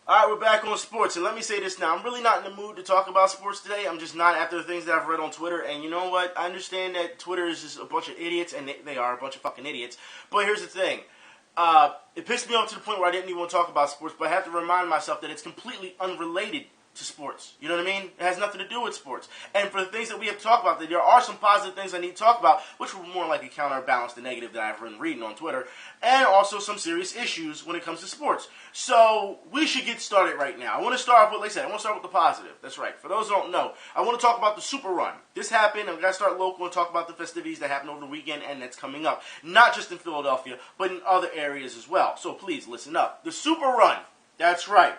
All right, we're back on sports, and let me say this now. I'm really not in the mood to talk about sports today. I'm just not after the things that I've read on Twitter, and you know what? I understand that Twitter is just a bunch of idiots, and they are a bunch of fucking idiots. But here's the thing. It pissed me off to the point where I didn't even want to talk about sports, but I have to remind myself that it's completely unrelated to sports. You know what I mean? It has nothing to do with sports. And for the things that we have to talk about, there are some positive things I need to talk about, which will more likely counterbalance the negative that I've been reading on Twitter, and also some serious issues when it comes to sports. So we should get started right now. I want to start off with, like I said, I want to start with the positive. That's right. For those who don't know, I want to talk about the Super Run. This happened, and we got to start local and talk about the festivities that happened over the weekend and that's coming up. Not just in Philadelphia, but in other areas as well. So please listen up. The Super Run. That's right.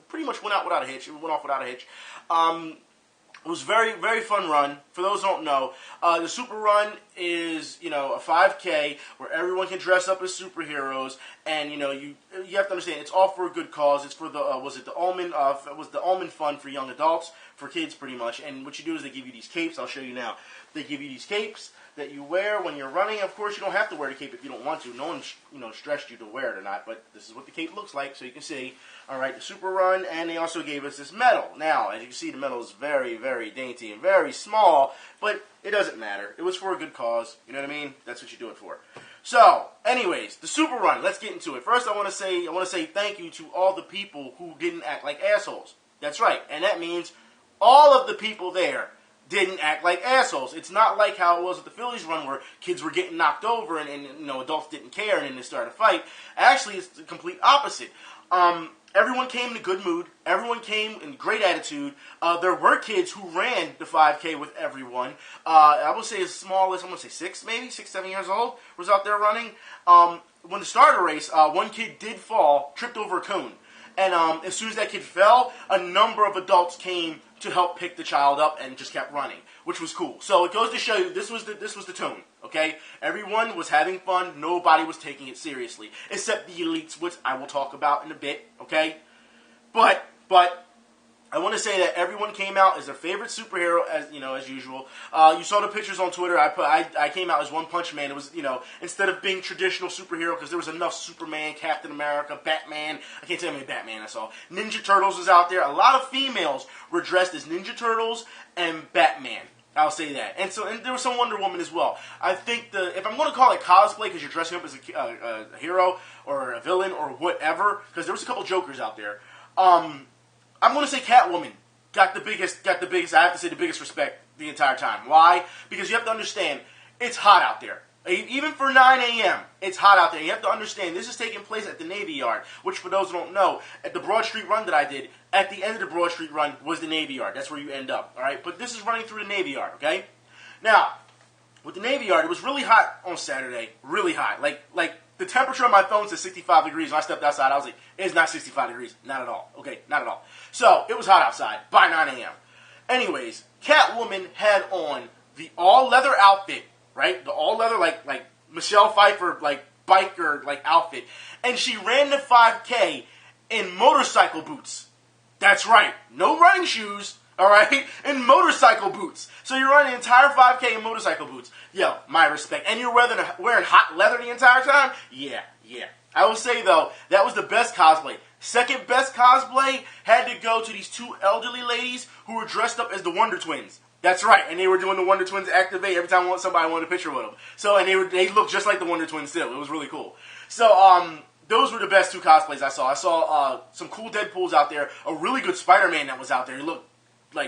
Pretty much went out without a hitch. It went off without a hitch. It was a very, very fun run. For those who don't know, the Super Run is, a 5K where everyone can dress up as superheroes, and you have to understand it's all for a good cause. It's for the the Almond Fund for young adults, for kids, pretty much. And what you do is they give you these capes. I'll show you now. They give you these capes that you wear when you're running. Of course, you don't have to wear the cape if you don't want to. No one's, stressed you to wear it or not, but this is what the cape looks like, so you can see. All right, the Super Run, and they also gave us this medal. Now, as you can see, the medal is very, very dainty and very small, but it doesn't matter. It was for a good cause. You know what I mean? That's what you do it for. So, anyways, the Super Run. Let's get into it. First, I want to say thank you to all the people who didn't act like assholes. That's right, and that means all of the people there didn't act like assholes. It's not like how it was at the Phillies run where kids were getting knocked over and adults didn't care and then they started a fight. Actually, it's the complete opposite. Everyone came in a good mood. Everyone came in great attitude. There were kids who ran the 5K with everyone. I would say as small as, 6, 7 years old was out there running. When the starter race, one kid did fall, tripped over a cone. And as soon as that kid fell, a number of adults came to help pick the child up and just kept running, which was cool. So it goes to show you this was the tone, okay? Everyone was having fun. Nobody was taking it seriously, except the elites, which I will talk about in a bit, okay? But I want to say that everyone came out as their favorite superhero, as usual. You saw the pictures on Twitter. I came out as One Punch Man. It was, instead of being traditional superhero, because there was enough Superman, Captain America, Batman. I can't tell you how many Batman I saw. Ninja Turtles was out there. A lot of females were dressed as Ninja Turtles and Batman. I'll say that. And there was some Wonder Woman as well. I think if I'm going to call it cosplay because you're dressing up as a hero or a villain or whatever, because there was a couple Jokers out there. I'm going to say Catwoman got the biggest, I have to say, the biggest respect the entire time. Why? Because you have to understand, it's hot out there. Even for 9 a.m., it's hot out there. You have to understand, this is taking place at the Navy Yard, which for those who don't know, at the Broad Street Run that I did, at the end of the Broad Street Run was the Navy Yard. That's where you end up, all right? But this is running through the Navy Yard, okay? Now, with the Navy Yard, it was really hot on Saturday, really hot. Like the temperature on my phone says 65 degrees. When I stepped outside, I was like, it's not 65 degrees. Not at all. Okay, not at all. So, it was hot outside by 9 a.m. Anyways, Catwoman had on the all-leather outfit, right? The all-leather, like Michelle Pfeiffer, biker, outfit. And she ran the 5K in motorcycle boots. That's right. No running shoes. All right? In motorcycle boots. So you're running the entire 5K in motorcycle boots. Yo, my respect. And you're wearing hot leather the entire time? Yeah. I will say, though, that was the best cosplay. Second best cosplay had to go to these two elderly ladies who were dressed up as the Wonder Twins. That's right. And they were doing the Wonder Twins activate every time somebody wanted a picture with them. So, and they looked just like the Wonder Twins still. It was really cool. So, those were the best two cosplays I saw. I saw some cool Deadpools out there. A really good Spider-Man that was out there. He looked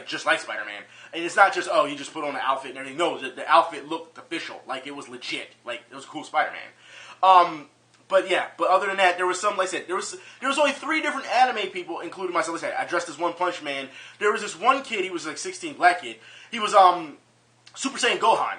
just like Spider-Man. And it's not just, you just put on the outfit and everything. No, the outfit looked official. Like, it was legit. Like, it was a cool Spider-Man. But other than that, there was some, like I said, there was only 3 different anime people, including myself. Like I said, I dressed as One Punch Man. There was this one kid, he was 16, black kid. He was, Super Saiyan Gohan.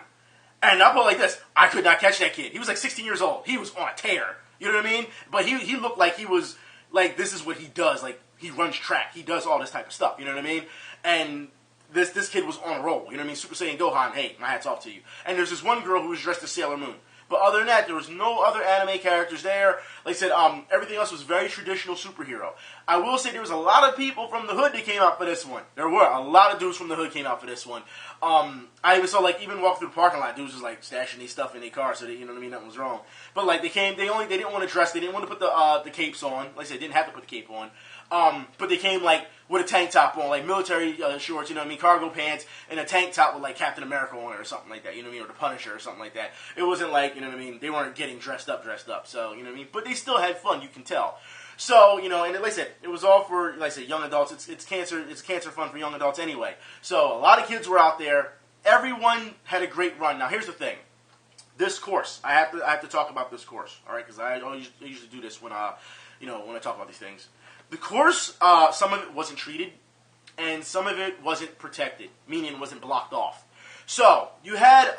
And I'll put it like this, I could not catch that kid. He was 16 years old. He was on a tear. You know what I mean? But he looked like he was, this is what he does. He runs track. He does all this type of stuff. You know what I mean? And this kid was on a roll. You know what I mean? Super Saiyan Gohan, hey, my hat's off to you. And there's this one girl who was dressed as Sailor Moon. But other than that, there was no other anime characters there. Like I said, everything else was very traditional superhero. I will say there was a lot of people from the hood that came out for this one. There were a lot of dudes from the hood came out for this one. I even saw even walk through the parking lot, dudes was stashing these stuff in their car, so you know what I mean, nothing was wrong. But they didn't want to dress, they didn't want to put the capes on. Like I said, they didn't have to put the cape on. But they came like with a tank top on, like military shorts, you know what I mean, cargo pants, and a tank top with like Captain America on it or something like that, you know what I mean, or the Punisher or something like that. It wasn't like, you know what I mean, they weren't getting dressed up, so, you know what I mean, but they still had fun, you can tell. So, you know, and like I said, it was all for, like I said, young adults. It's cancer fun for young adults anyway. So a lot of kids were out there. Everyone had a great run. Now, here's the thing. This course, I have to talk about this course, all right? Because I usually do this when when I talk about these things. The course, some of it wasn't treated, and some of it wasn't protected, meaning it wasn't blocked off. So you had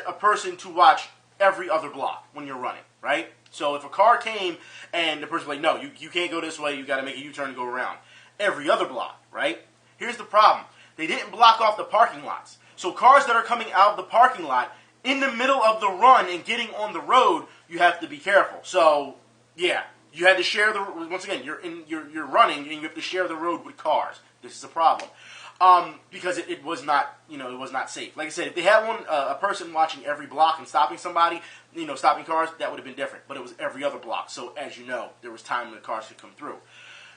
a person to watch every other block when you're running, right? So if a car came and the person was like, no, you can't go this way, you got to make a U-turn and go around. Every other block, right? Here's the problem. They didn't block off the parking lots. So cars that are coming out of the parking lot in the middle of the run and getting on the road, you have to be careful. So, yeah, you had to share once again, you're running and you have to share the road with cars. This is a problem. Because it was not, it was not safe. Like I said, if they had a person watching every block and stopping somebody, stopping cars, that would have been different. But it was every other block. So, as you know, there was time when the cars could come through.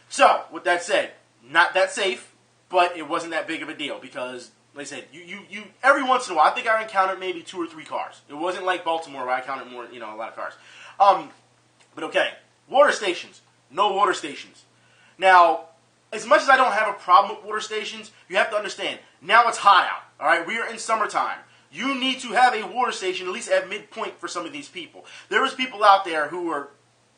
So, with that said, not that safe, but it wasn't that big of a deal because, like I said, you every once in a while, I think I encountered maybe 2 or 3 cars. It wasn't like Baltimore where I counted more, a lot of cars. But okay, water stations. No water stations. Now, as much as I don't have a problem with water stations, you have to understand, now it's hot out, all right? We are in summertime. You need to have a water station at least at midpoint for some of these people. There is people out there who are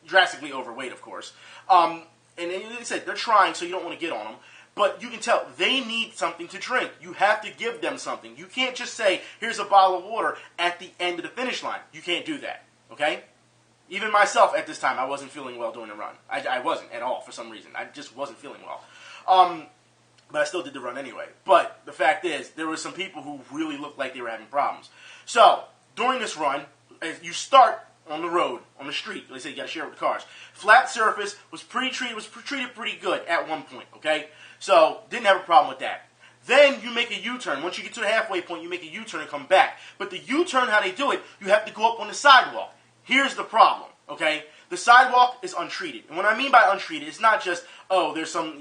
drastically overweight, of course. And like I said, they're trying, so you don't want to get on them. But you can tell they need something to drink. You have to give them something. You can't just say, here's a bottle of water at the end of the finish line. You can't do that, okay? Even myself at this time, I wasn't feeling well during the run. I wasn't at all for some reason. I just wasn't feeling well. But I still did the run anyway. But the fact is, there were some people who really looked like they were having problems. So, during this run, you start on the road, on the street. Like I said, you got to share it with the cars. Flat surface was treated pretty good at one point, okay? So, didn't have a problem with that. Then you make a U-turn. Once you get to the halfway point, you make a U-turn and come back. But the U-turn, how they do it, you have to go up on the sidewalk. Here's the problem, okay? The sidewalk is untreated. And what I mean by untreated, it's not just, oh, there's some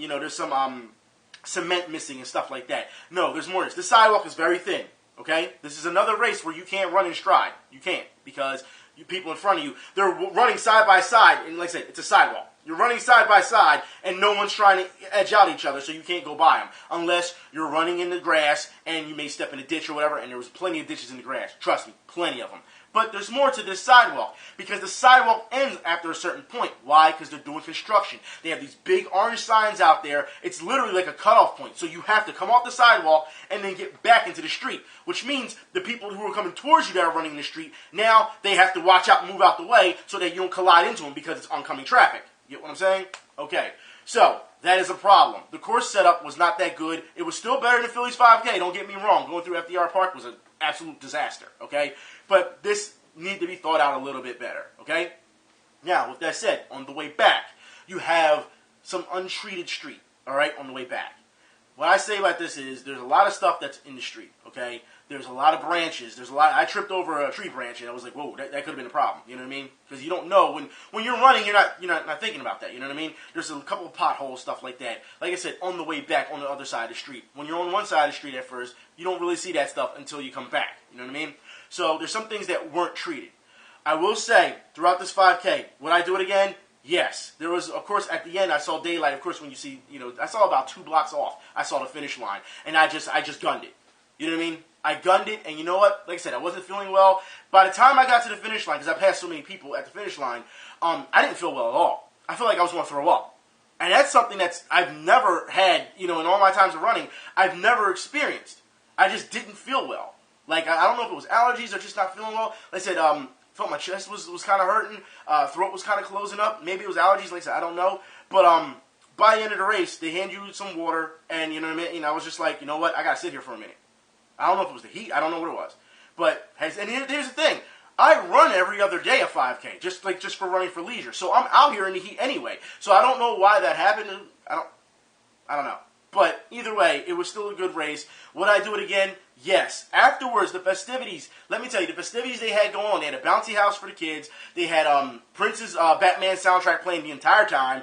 cement missing and stuff like that. No, there's more. The sidewalk is very thin, okay? This is another race where you can't run in stride. You can't because people in front of you, they're running side by side. And like I said, it's a sidewalk. You're running side by side, and no one's trying to edge out each other, so you can't go by them. Unless you're running in the grass, and you may step in a ditch or whatever, and there was plenty of ditches in the grass. Trust me, plenty of them. But there's more to this sidewalk, because the sidewalk ends after a certain point. Why? Because they're doing construction. They have these big orange signs out there. It's literally like a cutoff point. So you have to come off the sidewalk and then get back into the street, which means the people who are coming towards you that are running in the street, now they have to watch out and move out the way so that you don't collide into them because it's oncoming traffic. You get what I'm saying? Okay. So, that is a problem. The course setup was not that good. It was still better than Philly's 5K, don't get me wrong. Going through FDR Park was an absolute disaster, okay? But this needs to be thought out a little bit better, okay? Now, with that said, on the way back, you have some untreated street, all right, on the way back. What I say about this is there's a lot of stuff that's in the street, okay? There's a lot of branches. I tripped over a tree branch, and I was like, whoa, that could have been a problem. You know what I mean? Because you don't know. When you're running, you're not thinking about that. You know what I mean? There's a couple of potholes, stuff like that. Like I said, on the way back on the other side of the street. When you're on one side of the street at first, you don't really see that stuff until you come back. You know what I mean? So there's some things that weren't treated. I will say, throughout this 5K, would I do it again? Yes. There was, of course, at the end, I saw daylight. Of course, when you see, I saw about 2 blocks off. I saw the finish line, and I just gunned it. You know what I mean? I gunned it, and you know what? Like I said, I wasn't feeling well. By the time I got to the finish line, because I passed so many people at the finish line, I didn't feel well at all. I felt like I was going to throw up. And that's something I've never had, in all my times of running, I've never experienced. I just didn't feel well. Like, I don't know if it was allergies or just not feeling well. Like I said, felt my chest was kind of hurting. Throat was kind of closing up. Maybe it was allergies. Like I said, I don't know. But by the end of the race, they hand you some water, and you know what I mean? I was just like, you know what? I got to sit here for a minute. I don't know if it was the heat. I don't know what it was. But, and here's the thing. I run every other day a 5K, just for running for leisure. So I'm out here in the heat anyway. So I don't know why that happened. I don't know. But either way, it was still a good race. Would I do it again? Yes. Afterwards, the festivities. Let me tell you, the festivities they had going on. They had a bouncy house for the kids. They had Prince's Batman soundtrack playing the entire time.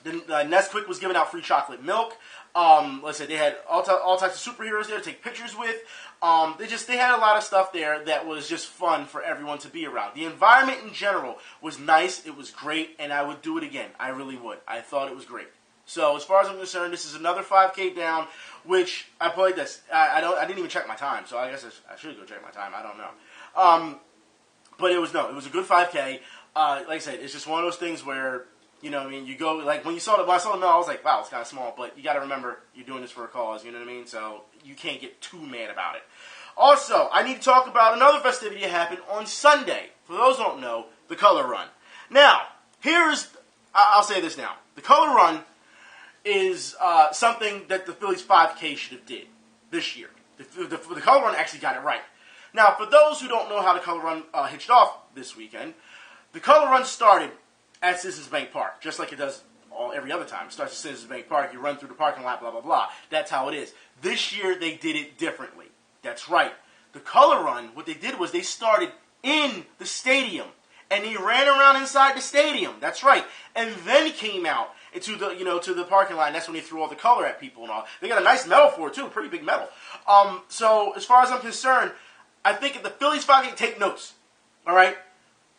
Nesquik was giving out free chocolate milk. Let's say they had all types of superheroes there to take pictures with. They had a lot of stuff there that was just fun for everyone to be around. The environment in general was nice. It was great, and I would do it again. I really would. I thought it was great. So as far as I'm concerned, this is another 5K down, which I played this. I didn't even check my time, so I guess I should go check my time. I don't know. But it was a good 5K. Like I said, it's just one of those things where, you know what I mean, you go, like, when I saw the medal, I was like, wow, it's kind of small, but you got to remember, you're doing this for a cause, you know what I mean? So you can't get too mad about it. Also, I need to talk about another festivity that happened on Sunday. For those who don't know, the Color Run. Now, I'll say this now. The Color Run is something that the Phillies 5K should have did this year. The Color Run actually got it right. Now, for those who don't know how the Color Run hitched off this weekend, the Color Run started at Citizens Bank Park, just like it does every other time. It starts at Citizens Bank Park, you run through the parking lot, blah, blah, blah. That's how it is. This year, they did it differently. That's right. The Color Run, what they did was they started in the stadium, and they ran around inside the stadium. That's right. And then came out to the parking lot, and that's when they threw all the color at people and all. They got a nice medal for it, too, a pretty big medal. So, as far as I'm concerned, I think if the Phillies 5K, take notes, all right?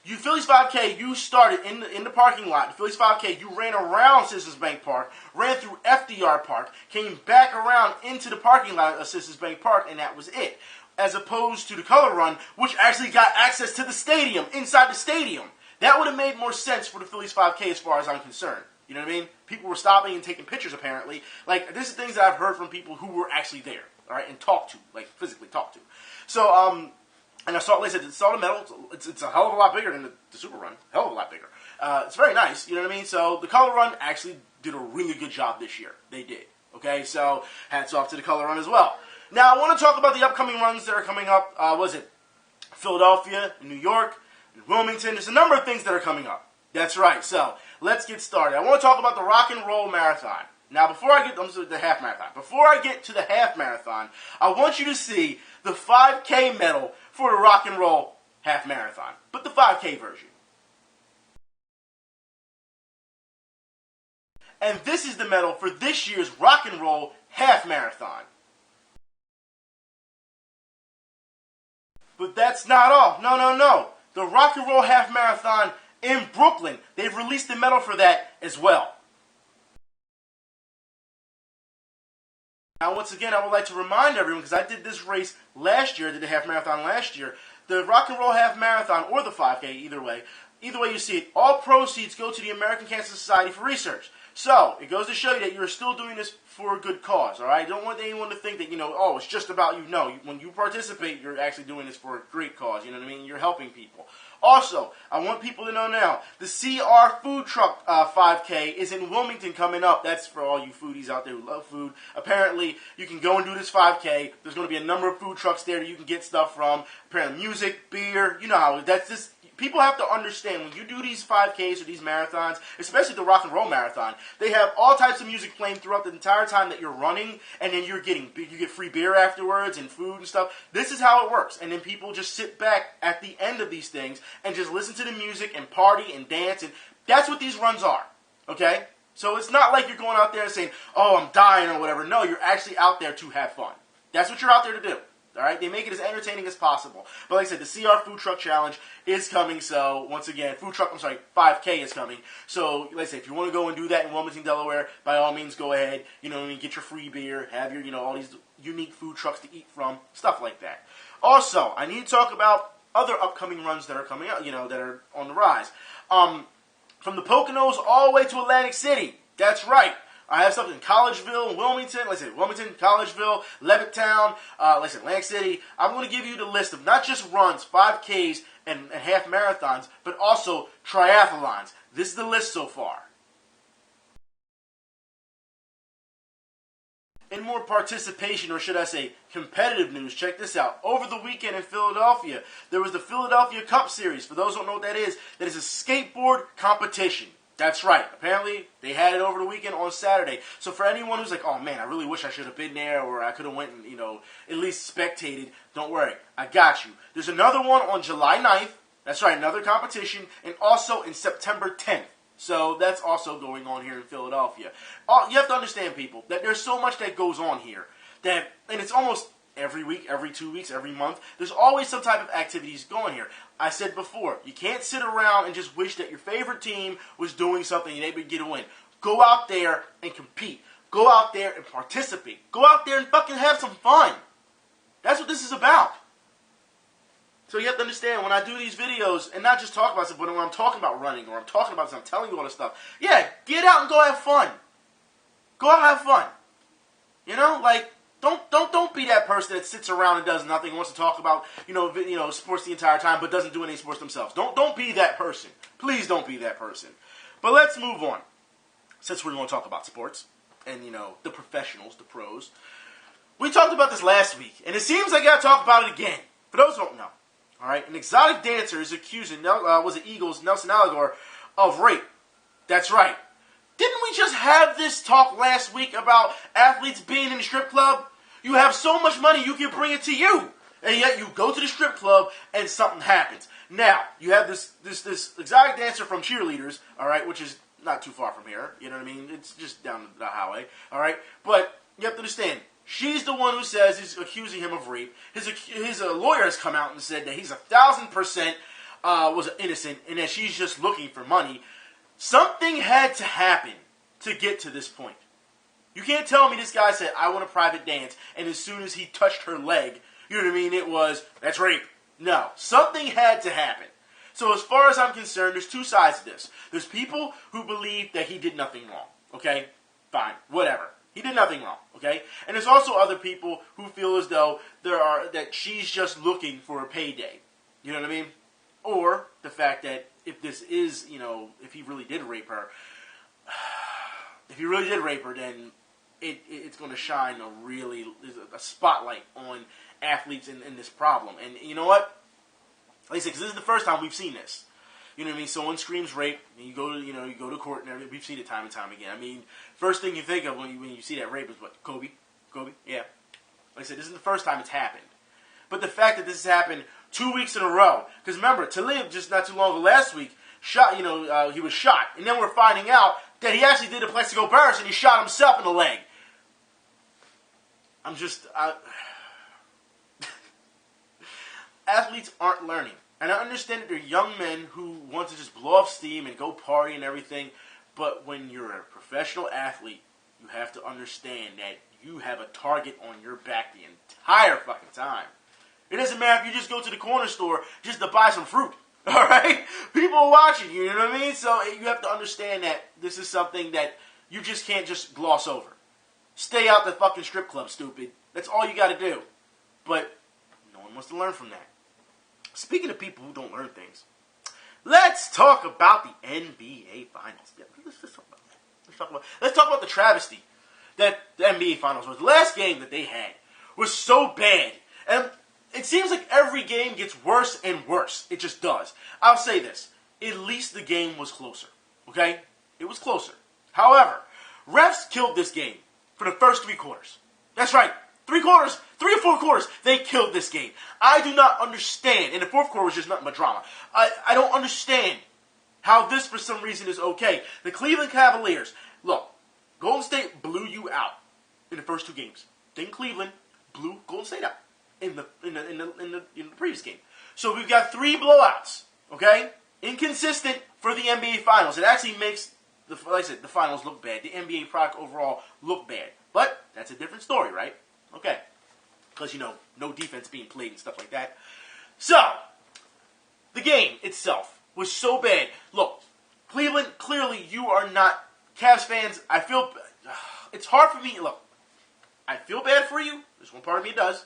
You Phillies 5K, you started in the parking lot. The Phillies 5K, you ran around Citizens Bank Park, ran through FDR Park, came back around into the parking lot of Citizens Bank Park, and that was it. As opposed to the Color Run, which actually got access to the stadium, inside the stadium. That would have made more sense for the Phillies 5K as far as I'm concerned. You know what I mean? People were stopping and taking pictures, apparently. Like, this is things that I've heard from people who were actually there, all right, and talked to, like, physically talked to. So, and I saw, like I saw the medal. It's a hell of a lot bigger than the Super Run. Hell of a lot bigger. It's very nice, you know what I mean? So, the Color Run actually did a really good job this year. They did, okay? So, hats off to the Color Run as well. Now, I want to talk about the upcoming runs that are coming up. Philadelphia, New York, Wilmington. There's a number of things that are coming up. That's right. So, let's get started. I want to talk about the Rock and Roll Marathon. Now, before I get to the half marathon, before I get to the half marathon, I want you to see the 5K medal for the Rock and Roll half marathon, but the 5K version. And this is the medal for this year's Rock and Roll half marathon. But that's not all. No. The Rock and Roll half marathon in Brooklyn, they've released the medal for that as well. Now, once again, I would like to remind everyone, because I did this race last year, I did the half marathon last year, the Rock and Roll half marathon, or the 5K, either way you see it, all proceeds go to the American Cancer Society for research. So, it goes to show you that you're still doing this for a good cause, all right? Don't want anyone to think that, it's just about you. No, when you participate, you're actually doing this for a great cause, you know what I mean? You're helping people. Also, I want people to know now, the CR Food Truck 5K is in Wilmington coming up. That's for all you foodies out there who love food. Apparently, you can go and do this 5K. There's going to be a number of food trucks there that you can get stuff from. Apparently, music, beer, you know how that's this. People have to understand, when you do these 5Ks or these marathons, especially the Rock and Roll Marathon, they have all types of music playing throughout the entire time that you're running, and then you get free beer afterwards and food and stuff. This is how it works. And then people just sit back at the end of these things and just listen to the music and party and dance, and that's what these runs are, okay? So it's not like you're going out there and saying, oh, I'm dying or whatever. No, you're actually out there to have fun. That's what you're out there to do. All right, they make it as entertaining as possible. But like I said, the CR Food Truck Challenge is coming. So once again, 5K is coming. So like I said, if you want to go and do that in Wilmington, Delaware, by all means, go ahead. Get your free beer, have your, all these unique food trucks to eat from, stuff like that. Also, I need to talk about other upcoming runs that are coming out, that are on the rise. From the Poconos all the way to Atlantic City. That's right. I have something in Collegeville, Wilmington, Wilmington, Collegeville, Levittown, Atlantic City. I'm going to give you the list of not just runs, 5Ks, and half marathons, but also triathlons. This is the list so far. In more participation, or should I say competitive news, check this out. Over the weekend in Philadelphia, there was the Philadelphia Cup Series. For those who don't know what that is a skateboard competition. That's right. Apparently, they had it over the weekend on Saturday. So for anyone who's like, oh man, I really wish I should have been there, or I could have went and, at least spectated, don't worry. I got you. There's another one on July 9th. That's right, another competition. And also in September 10th. So that's also going on here in Philadelphia. You have to understand, people, that there's so much that goes on here. And it's almost every week, every 2 weeks, every month. There's always some type of activities going here. I said before, you can't sit around and just wish that your favorite team was doing something and they would get a win. Go out there and compete. Go out there and participate. Go out there and fucking have some fun. That's what this is about. So you have to understand, when I do these videos, and not just talk about stuff, but when I'm talking about running, or I'm talking about something, I'm telling you all this stuff, yeah, get out and go have fun. Go out and have fun. You know, like, don't be that person that sits around and does nothing, wants to talk about, sports the entire time, but doesn't do any sports themselves. Don't be that person. Please don't be that person. But let's move on. Since we're going to talk about sports, and, the professionals, the pros. We talked about this last week, and it seems like I got to talk about it again. For those who don't know. All right, an exotic dancer is accusing Eagles' Nelson Agholor of rape. That's right. Didn't we just have this talk last week about athletes being in the strip club? You have so much money, you can bring it to you. And yet you go to the strip club and something happens. Now, you have this exotic dancer from Cheerleaders, all right, which is not too far from here. You know what I mean? It's just down the highway, all right? But you have to understand, she's the one who says he's accusing him of rape. His lawyer has come out and said that he's 1,000% was innocent and that she's just looking for money. Something had to happen to get to this point. You can't tell me this guy said, I want a private dance, and as soon as he touched her leg, you know what I mean, that's rape. No, something had to happen. So as far as I'm concerned, there's two sides to this. There's people who believe that he did nothing wrong. Okay? Fine. Whatever. He did nothing wrong, okay? And there's also other people who feel as though that she's just looking for a payday. You know what I mean? Or the fact that if this is, if he really did rape her, then it's going to shine a spotlight on athletes in this problem. And you know what? Like I said, because this is the first time we've seen this. You know what I mean? Someone screams rape, and you go to court, and everything. We've seen it time and time again. I mean, first thing you think of when you see that rape is what? Kobe? Yeah. Like I said, this is the first time it's happened. But the fact that this has happened 2 weeks in a row, because remember, Talib just not too long ago last week he was shot, and then we're finding out that he actually did a Plexico burst and he shot himself in the leg. Athletes aren't learning. And I understand that they're young men who want to just blow off steam and go party and everything, but when you're a professional athlete, you have to understand that you have a target on your back the entire fucking time. It doesn't matter if you just go to the corner store just to buy some fruit, alright? People are watching you, you know what I mean? So you have to understand that this is something that you just can't just gloss over. Stay out the fucking strip club, stupid. That's all you gotta do. But no one wants to learn from that. Speaking of people who don't learn things, let's talk about the NBA Finals. Yeah, let's talk about that. Let's talk about the travesty that the NBA Finals was. The last game that they had was so bad. And it seems like every game gets worse and worse. It just does. I'll say this. At least the game was closer. Okay? It was closer. However, refs killed this game for the first 3 quarters. That's right. 3 quarters, 3 or 4 quarters, they killed this game. I do not understand. And the 4th quarter was just nothing but drama. I don't understand how this, for some reason, is okay. The Cleveland Cavaliers, look, Golden State blew you out in the first 2 games. Then Cleveland blew Golden State out in the previous game. So we've got 3 blowouts, okay? Inconsistent for the NBA Finals. It actually makes, like I said, the Finals look bad. The NBA product overall look bad. But that's a different story, right? Okay, because, no defense being played and stuff like that. So, the game itself was so bad. Look, Cleveland, clearly you are not Cavs fans. I feel, it's hard for me. Look, I feel bad for you. There's one part of me that does.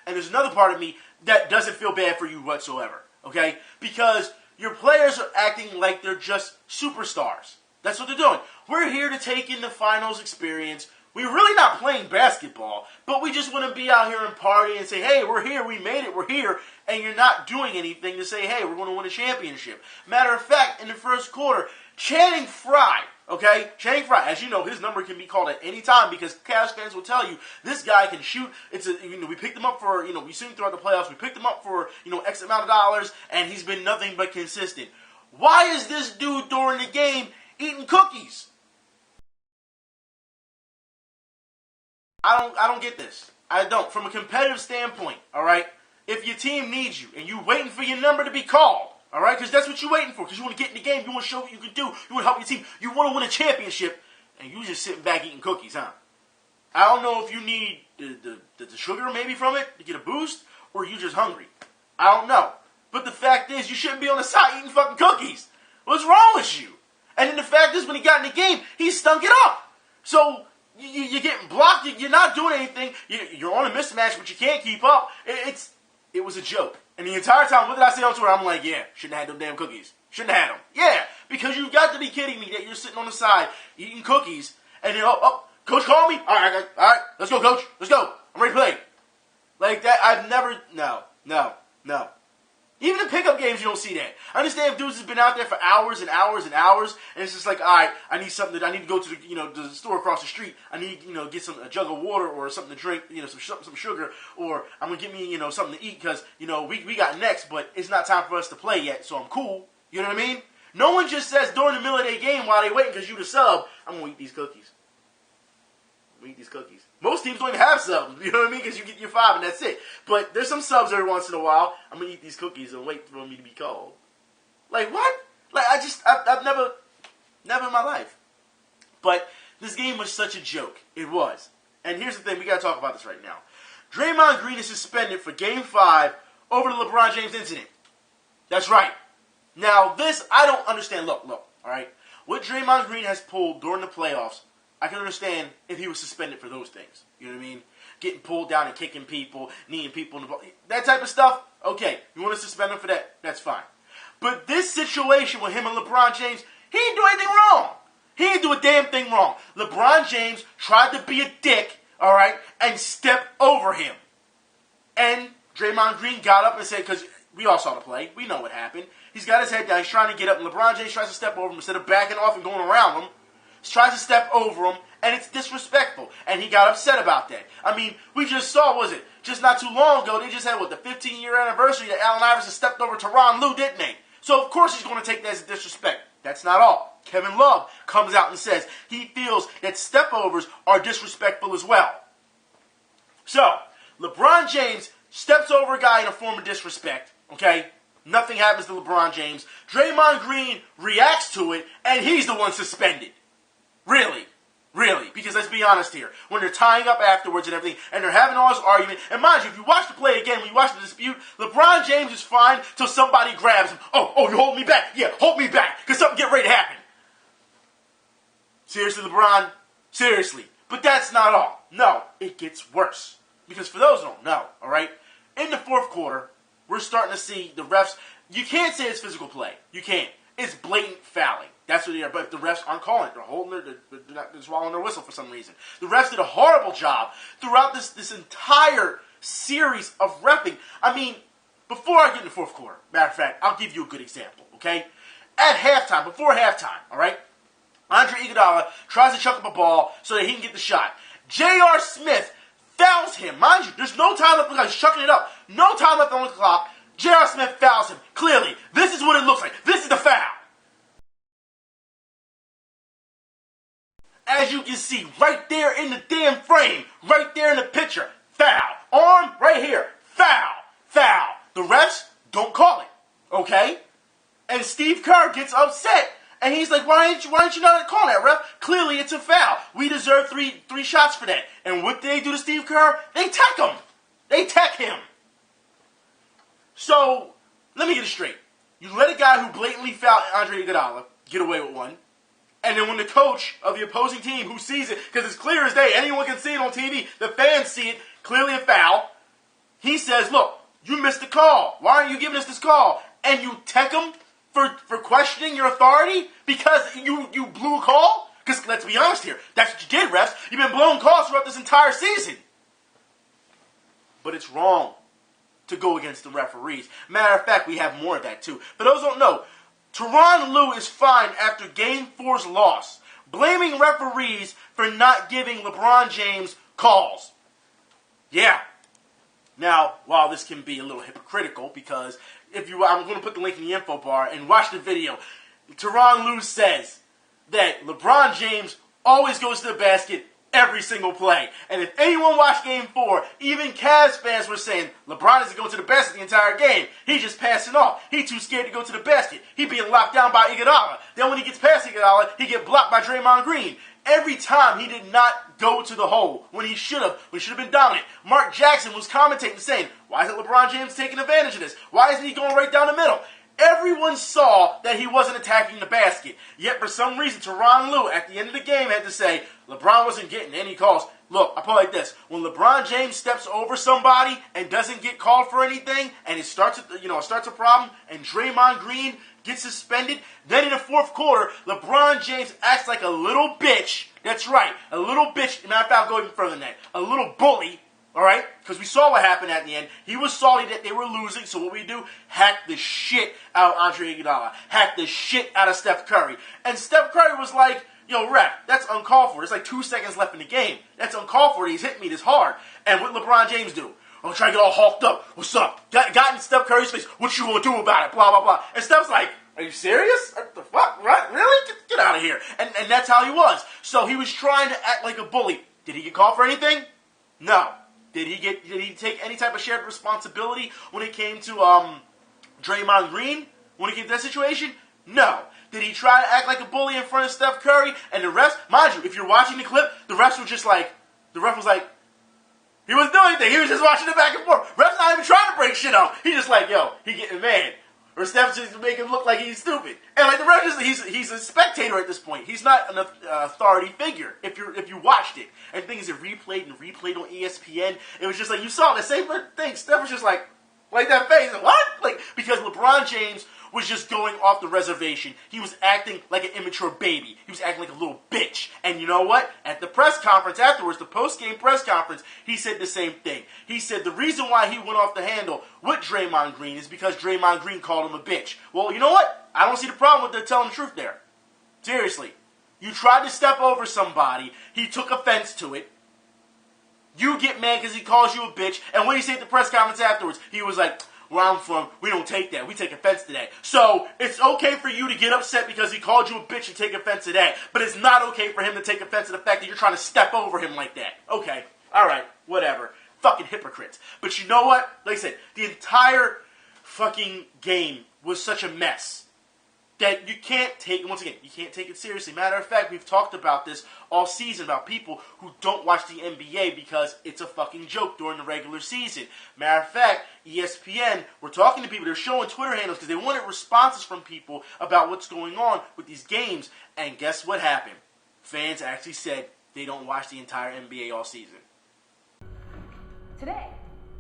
And there's another part of me that doesn't feel bad for you whatsoever. Okay? Because your players are acting like they're just superstars. That's what they're doing. We're here to take in the finals experience. We're really not playing basketball, but we just want to be out here and party and say, hey, we're here, we made it, we're here, and you're not doing anything to say, hey, we're going to win a championship. Matter of fact, in the first quarter, Channing Frye, as you know, his number can be called at any time because Cavs fans will tell you, this guy can shoot. We picked him up for, we've seen him throughout the playoffs, we picked him up for, X amount of dollars, and he's been nothing but consistent. Why is this dude during the game eating cookies. I don't get this. I don't. From a competitive standpoint, all right, if your team needs you and you waiting for your number to be called, all right, because that's what you're waiting for, because you want to get in the game, you want to show what you can do, you want to help your team, you want to win a championship, and you just sitting back eating cookies, huh? I don't know if you need the sugar maybe from it to get a boost, or you just hungry. I don't know. But the fact is, you shouldn't be on the side eating fucking cookies. What's wrong with you? And then the fact is, when he got in the game, he stunk it up. So you're getting blocked. You're not doing anything. You're on a mismatch, but you can't keep up. It was a joke. And the entire time, what did I say on Twitter? I'm like, yeah, shouldn't have had them damn cookies. Shouldn't have had them. Yeah, because you've got to be kidding me that you're sitting on the side eating cookies, and then, coach called me? All right, let's go, coach. Let's go. I'm ready to play. Like that, I've never, no. Even in pickup games, you don't see that. I understand if dudes has been out there for hours and hours and hours, and it's just like, all right, I need something. I need to go to the store across the street. I need get a jug of water or something to drink, some sugar, or I'm gonna get me something to eat because we got next, but it's not time for us to play yet, so I'm cool. You know what I mean? No one just says during the middle of their game while they waiting because you the sub, I'm gonna eat these cookies. Most teams don't even have subs, you know what I mean? Because you get your 5 and that's it. But there's some subs every once in a while. I'm going to eat these cookies and wait for me to be called. Like, what? Like, I've never in my life. But this game was such a joke. It was. And here's the thing, we got to talk about this right now. Draymond Green is suspended for Game 5 over the LeBron James incident. That's right. Now, this, I don't understand. Look, all right? What Draymond Green has pulled during the playoffs, I can understand if he was suspended for those things. You know what I mean? Getting pulled down and kicking people, kneeing people in the ball. That type of stuff, okay. You want to suspend him for that? That's fine. But this situation with him and LeBron James, he didn't do anything wrong. He didn't do a damn thing wrong. LeBron James tried to be a dick, all right, and step over him. And Draymond Green got up and said, because we all saw the play. We know what happened. He's got his head down. He's trying to get up, and LeBron James tries to step over him instead of backing off and going around him. Tries to step over him, and it's disrespectful. And he got upset about that. I mean, we just saw, just not too long ago, they just had, the 15-year anniversary that Allen Iverson stepped over Tyronn Lue, didn't they? So, of course, he's going to take that as a disrespect. That's not all. Kevin Love comes out and says he feels that stepovers are disrespectful as well. So, LeBron James steps over a guy in a form of disrespect, okay? Nothing happens to LeBron James. Draymond Green reacts to it, and he's the one suspended. Really. Because let's be honest here. When they're tying up afterwards and everything, and they're having all this argument, and mind you, if you watch the play again, when you watch the dispute, LeBron James is fine till somebody grabs him. Oh, you hold me back? Yeah, hold me back, because something get ready to happen. Seriously, LeBron? Seriously. But that's not all. No, it gets worse. Because for those who don't know, all right, in the fourth quarter, we're starting to see the refs. You can't say it's physical play. You can't. It's blatant fouling. That's what they are. But if the refs aren't calling it, they're holding they're swallowing their whistle for some reason. The refs did a horrible job throughout this entire series of reffing. I mean, before I get in the fourth quarter, matter of fact, I'll give you a good example, okay? At halftime, before halftime, all right, Andre Iguodala tries to chuck up a ball so that he can get the shot. J.R. Smith fouls him. Mind you, there's no time left on the clock. He's chucking it up. No time left on the clock. J.R. Smith fouls him. Clearly, this is what it looks like. This is the foul. As you can see, right there in the damn frame, right there in the picture, foul. Arm, right here, foul. The refs don't call it, okay? And Steve Kerr gets upset, and he's like, why aren't you not calling that, ref? Clearly, it's a foul. We deserve three shots for that. And what did they do to Steve Kerr? They tech him. So, let me get it straight. You let a guy who blatantly fouled Andre Iguodala get away with one. And then when the coach of the opposing team who sees it, because it's clear as day, anyone can see it on TV, the fans see it, clearly a foul, he says, look, you missed the call. Why aren't you giving us this call? And you tech him for questioning your authority because you blew a call? Because let's be honest here, that's what you did, refs. You've been blowing calls throughout this entire season. But it's wrong to go against the referees. Matter of fact, we have more of that too. For those who don't know, Tyronn Lue is fined after Game 4's loss, blaming referees for not giving LeBron James calls. Yeah. Now, while this can be a little hypocritical, because I'm going to put the link in the info bar and watch the video. Tyronn Lue says that LeBron James always goes to the basket every single play. And if anyone watched Game 4, even Cavs fans were saying, LeBron isn't going to the basket the entire game. He's just passing off. He's too scared to go to the basket. He being locked down by Iguodala. Then when he gets past Iguodala, he get blocked by Draymond Green. Every time he did not go to the hole when he should have been dominant. Mark Jackson was commentating saying, why isn't LeBron James taking advantage of this? Why isn't he going right down the middle? Everyone saw that he wasn't attacking the basket. Yet for some reason, Tyronn Lue at the end of the game had to say, LeBron wasn't getting any calls. Look, I put it like this. When LeBron James steps over somebody and doesn't get called for anything, and it starts a problem, and Draymond Green gets suspended, then in the fourth quarter, LeBron James acts like a little bitch. That's right, a little bitch. Matter of fact, I'll go even further than that. A little bully. All right? Because we saw what happened at the end. He was salty that they were losing, so what we do? Hack the shit out of Andre Iguodala. Hack the shit out of Steph Curry. And Steph Curry was like, yo, ref, that's uncalled for. There's like 2 seconds left in the game. That's uncalled for. He's hitting me this hard. And what LeBron James do? I'm trying to get all hawked up. What's up? Got in Steph Curry's face. What you gonna do about it? Blah, blah, blah. And Steph's like, are you serious? What the fuck? Right? Really? Get out of here. And that's how he was. So he was trying to act like a bully. Did he get called for anything? No. Did he take any type of shared responsibility when it came to Draymond Green? When it came to that situation? No. Did he try to act like a bully in front of Steph Curry and the refs? Mind you, if you're watching the clip, the ref was like, he wasn't doing anything. He was just watching it back and forth. Ref's not even trying to break shit up. He's just like, yo, he getting mad. Or Steph's just making him look like he's stupid. And like the ref, he's a spectator at this point. He's not an authority figure. If you watched it, and things are replayed on ESPN, it was just like you saw the same thing. Steph was just like that face. What? Like because LeBron James was just going off the reservation. He was acting like an immature baby. He was acting like a little bitch. And you know what? At the press conference afterwards, the post-game press conference, he said the same thing. He said the reason why he went off the handle with Draymond Green is because Draymond Green called him a bitch. Well, you know what? I don't see the problem with telling the truth there. Seriously. You tried to step over somebody. He took offense to it. You get mad because he calls you a bitch. And what did he say at the press conference afterwards? He was like, where I'm from, we don't take that. We take offense to that. So, it's okay for you to get upset because he called you a bitch and take offense to that. But it's not okay for him to take offense to the fact that you're trying to step over him like that. Okay. Alright. Whatever. Fucking hypocrites. But you know what? Like I said, the entire fucking game was such a mess that you can't take it seriously. Matter of fact, we've talked about this all season about people who don't watch the NBA because it's a fucking joke during the regular season. Matter of fact, ESPN, we're talking to people, they're showing Twitter handles because they wanted responses from people about what's going on with these games. And guess what happened? Fans actually said they don't watch the entire NBA all season. Today,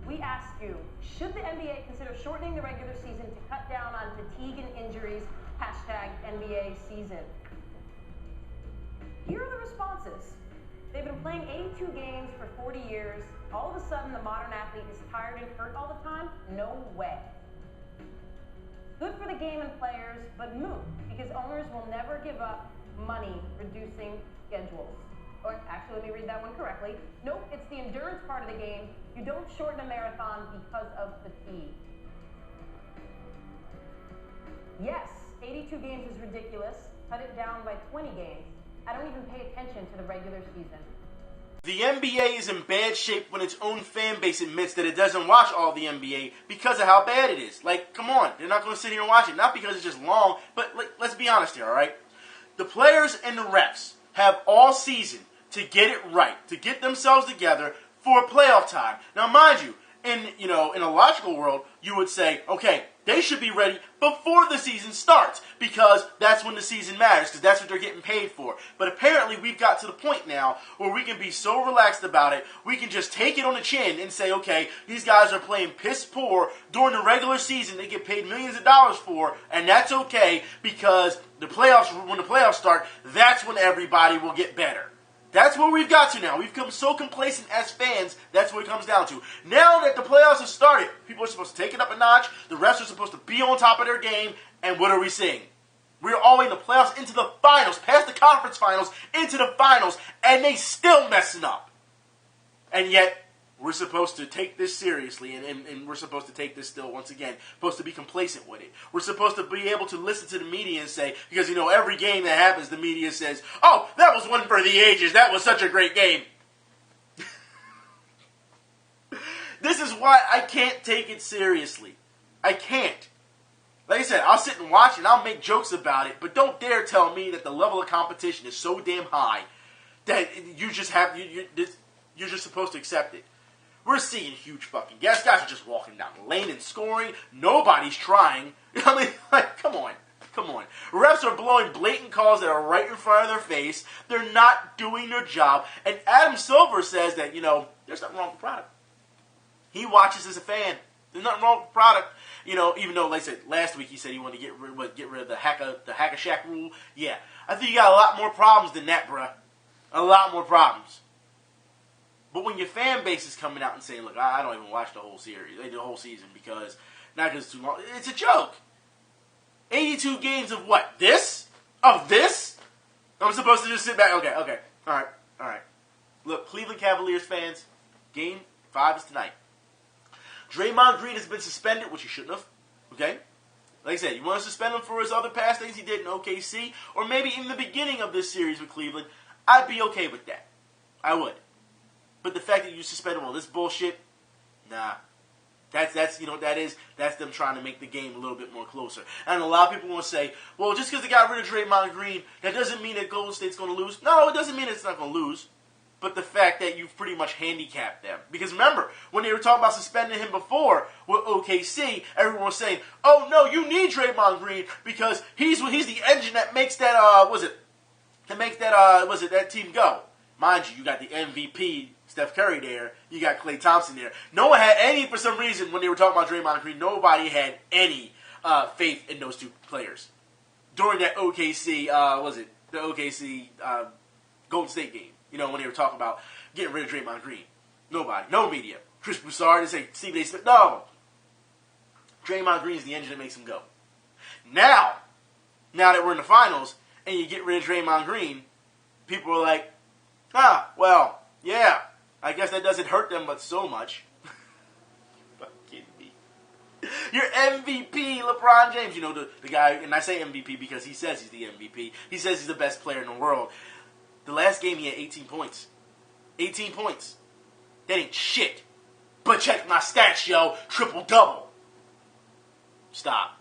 we ask you, should the NBA consider shortening the regular season to cut down on fatigue and injuries? #NBA season. Here are the responses. They've been playing 82 games for 40 years. All of a sudden, the modern athlete is tired and hurt all the time? No way. Good for the game and players, but moot, because owners will never give up money reducing schedules. Or actually, let me read that one correctly. Nope, it's the endurance part of the game. You don't shorten a marathon because of fatigue. Yes, 82 games is ridiculous. Cut it down by 20 games. I don't even pay attention to the regular season. The NBA is in bad shape when its own fan base admits that it doesn't watch all the NBA because of how bad it is. Like, come on. They're not going to sit here and watch it. Not because it's just long, but let's be honest here, all right? The players and the refs have all season to get it right, to get themselves together for playoff time. Now, mind you, in a logical world, you would say, okay, they should be ready before the season starts because that's when the season matters because that's what they're getting paid for. But apparently we've got to the point now where we can be so relaxed about it, we can just take it on the chin and say, okay, these guys are playing piss poor during the regular season they get paid millions of dollars for, and that's okay because when the playoffs start, that's when everybody will get better. That's where we've got to now. We've become so complacent as fans, that's what it comes down to. Now that the playoffs have started, people are supposed to take it up a notch, the refs are supposed to be on top of their game, and what are we seeing? We're all in the playoffs, into the finals, past the conference finals, into the finals, and they still messing up. And yet, We're supposed to take this seriously, and we're supposed to take this still, once again, supposed to be complacent with it. We're supposed to be able to listen to the media and say, because, every game that happens, the media says, oh, that was one for the ages. That was such a great game. This is why I can't take it seriously. I can't. Like I said, I'll sit and watch and I'll make jokes about it, but don't dare tell me that the level of competition is so damn high that you just have, you're just supposed to accept it. We're seeing huge fucking guys. Guys are just walking down the lane and scoring. Nobody's trying. I mean, come on. Refs are blowing blatant calls that are right in front of their face. They're not doing their job. And Adam Silver says that, there's nothing wrong with the product. He watches as a fan. There's nothing wrong with the product. Even though, like I said, last week he said he wanted to get rid of the hack-a-shack rule. Yeah. I think you got a lot more problems than that, bruh. A lot more problems. But when your fan base is coming out and saying, look, I don't even watch the whole series, the whole season, because it's too long. It's a joke. 82 games of what? This? Of this? I'm supposed to just sit back? Okay. All right. Look, Cleveland Cavaliers fans, Game 5 is tonight. Draymond Green has been suspended, which he shouldn't have. Okay? Like I said, you want to suspend him for his other past things he did in OKC, or maybe in the beginning of this series with Cleveland, I'd be okay with that. I would. But the fact that you suspended all this bullshit, nah. That's them trying to make the game a little bit more closer. And a lot of people want to say, well, just because they got rid of Draymond Green, that doesn't mean that Golden State's going to lose. No, it doesn't mean it's not going to lose. But the fact that you've pretty much handicapped them. Because remember, when they were talking about suspending him before with OKC, everyone was saying, oh no, you need Draymond Green because he's the engine that makes that, that team go. Mind you, you got the MVP, Steph Curry there. You got Klay Thompson there. No one had any, for some reason, when they were talking about Draymond Green, nobody had any faith in those two players. During that OKC, the OKC Golden State game. When they were talking about getting rid of Draymond Green. Nobody. No media. Chris Broussard, they say Stephen A. Smith. No. Draymond Green is the engine that makes him go. Now that we're in the finals, and you get rid of Draymond Green, people are like, well, yeah, I guess that doesn't hurt them but so much. Fucking me. Your MVP, LeBron James, the guy, and I say MVP because he says he's the MVP. He says he's the best player in the world. The last game he had 18 points. 18 points. That ain't shit. But check my stats, yo. Triple-double. Stop.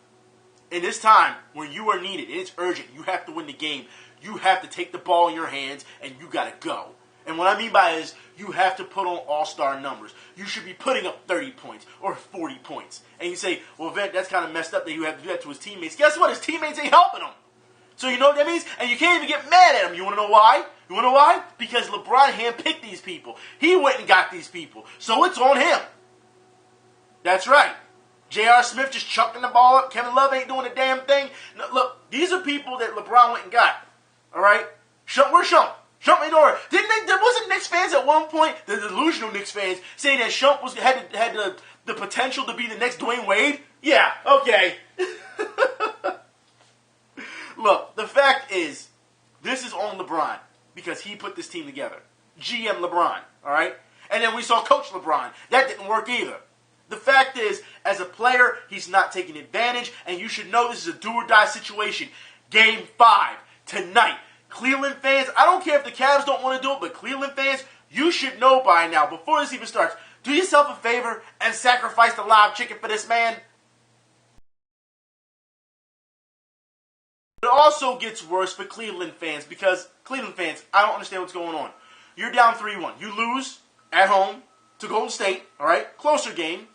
In this time, when you are needed, and it's urgent, you have to win the game. You have to take the ball in your hands, and you got to go. And what I mean by it is, you have to put on all-star numbers. You should be putting up 30 points or 40 points. And you say, well, Vent, that's kind of messed up that you have to do that to his teammates. Guess what? His teammates ain't helping him. So you know what that means? And you can't even get mad at him. You want to know why? You want to know why? Because LeBron handpicked these people. He went and got these people. So it's on him. That's right. J.R. Smith just chucking the ball up. Kevin Love ain't doing a damn thing. No, look, these are people that LeBron went and got. All right? Where's Shump? Shump ain't over. There wasn't Knicks fans at one point, the delusional Knicks fans, saying that Shump had the potential to be the next Dwayne Wade? Yeah, okay. Look, the fact is, this is on LeBron because he put this team together. GM LeBron, all right? And then we saw Coach LeBron. That didn't work either. The fact is, as a player, he's not taking advantage, and you should know this is a do-or-die situation. Game 5, tonight. Cleveland fans, I don't care if the Cavs don't want to do it, but Cleveland fans, you should know by now, before this even starts, do yourself a favor and sacrifice the live chicken for this man. It also gets worse for Cleveland fans because, Cleveland fans, I don't understand what's going on. You're down 3-1. You lose at home to Golden State, all right? Closer game.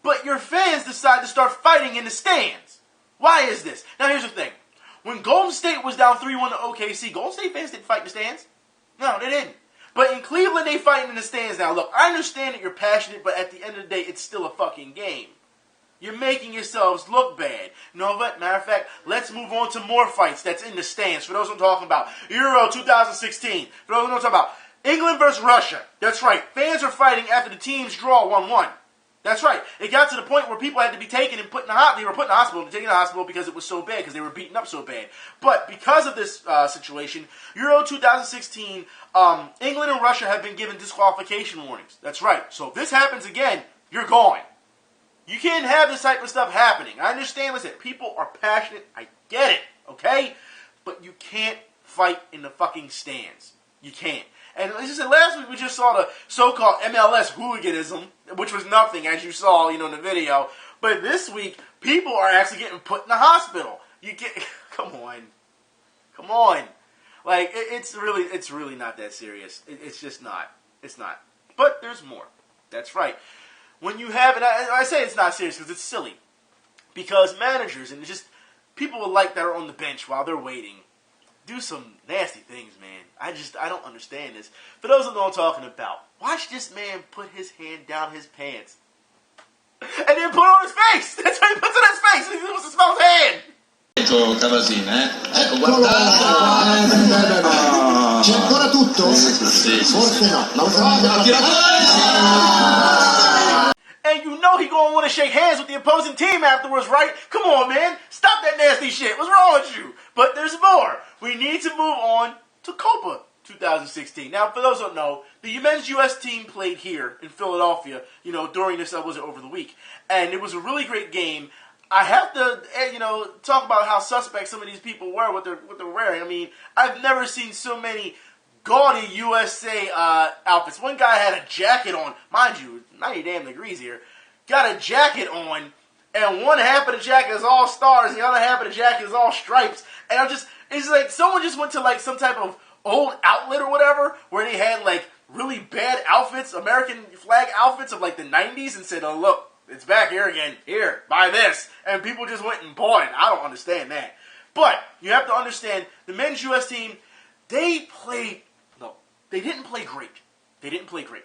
But your fans decide to start fighting in the stands. Why is this? Now, here's the thing. When Golden State was down 3-1 to OKC, Golden State fans didn't fight in the stands. No, they didn't. But in Cleveland, they fighting in the stands now. Look, I understand that you're passionate, but at the end of the day, it's still a fucking game. You're making yourselves look bad. You know what? Matter of fact, let's move on to more fights that's in the stands. For those I'm talking about, Euro 2016. For those I'm talking about, England versus Russia. That's right. Fans are fighting after the teams draw 1-1. That's right. It got to the point where people had to be taken and put in the hospital. They were put in the hospital, taken to the hospital because it was so bad, because they were beaten up so bad. But because of this situation, Euro 2016, England and Russia have been given disqualification warnings. That's right. So if this happens again, you're gone. You can't have this type of stuff happening. I understand, listen, people are passionate. I get it, okay? But you can't fight in the fucking stands. You can't. And as I said, last week we just saw the so-called MLS hooliganism, which was nothing, as you saw, in the video. But this week, people are actually getting put in the hospital. Come on. Like, it's really not that serious. It's just not. It's not. But there's more. That's right. When you have, and I say it's not serious because it's silly. Because managers and just people that are on the bench while they're waiting do some nasty things, man. I don't understand this. For those who know what I'm talking about, watch this man put his hand down his pants. And then put it on his face. That's what he puts it on his face. He wants to smell his hand. Ecco Cavasina, ecco guardate. C'è ancora tutto? Sì. Forse no. And you know he gonna want to shake hands with the opposing team afterwards, right? Come on, man. Stop that nasty shit. What's wrong with you? But there's more. We need to move on to Copa 2016. Now, for those who don't know, the men's U.S. team played here in Philadelphia, during this, over the week. And it was a really great game. I have to, talk about how suspect some of these people were, what they're wearing. I mean, I've never seen so many gaudy USA outfits. One guy had a jacket on, mind you, 90 damn degrees here, got a jacket on, and one half of the jacket is all stars, and the other half of the jacket is all stripes, and it's like someone just went to some type of old outlet or whatever, where they had really bad outfits, American flag outfits of the 90s, and said, oh look, it's back here again, here, buy this, and people just went and bought it. I don't understand that. But, you have to understand, the men's U.S. team, they didn't play great. They didn't play great.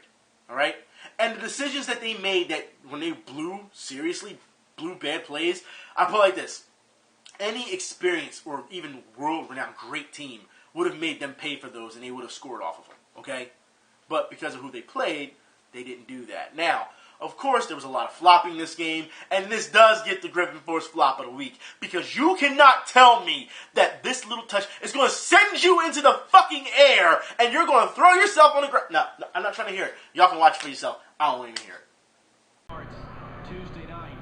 All right? And the decisions that they made that when they blew bad plays, I put it like this. Any experienced or even world-renowned great team would have made them pay for those and they would have scored off of them. Okay? But because of who they played, they didn't do that. Now, of course, there was a lot of flopping this game, and this does get the Griffin Force flop of the week. Because you cannot tell me that this little touch is going to send you into the fucking air, and you're going to throw yourself on the ground. No, I'm not trying to hear it. Y'all can watch it for yourself. I don't want to even hear it. Tuesday night.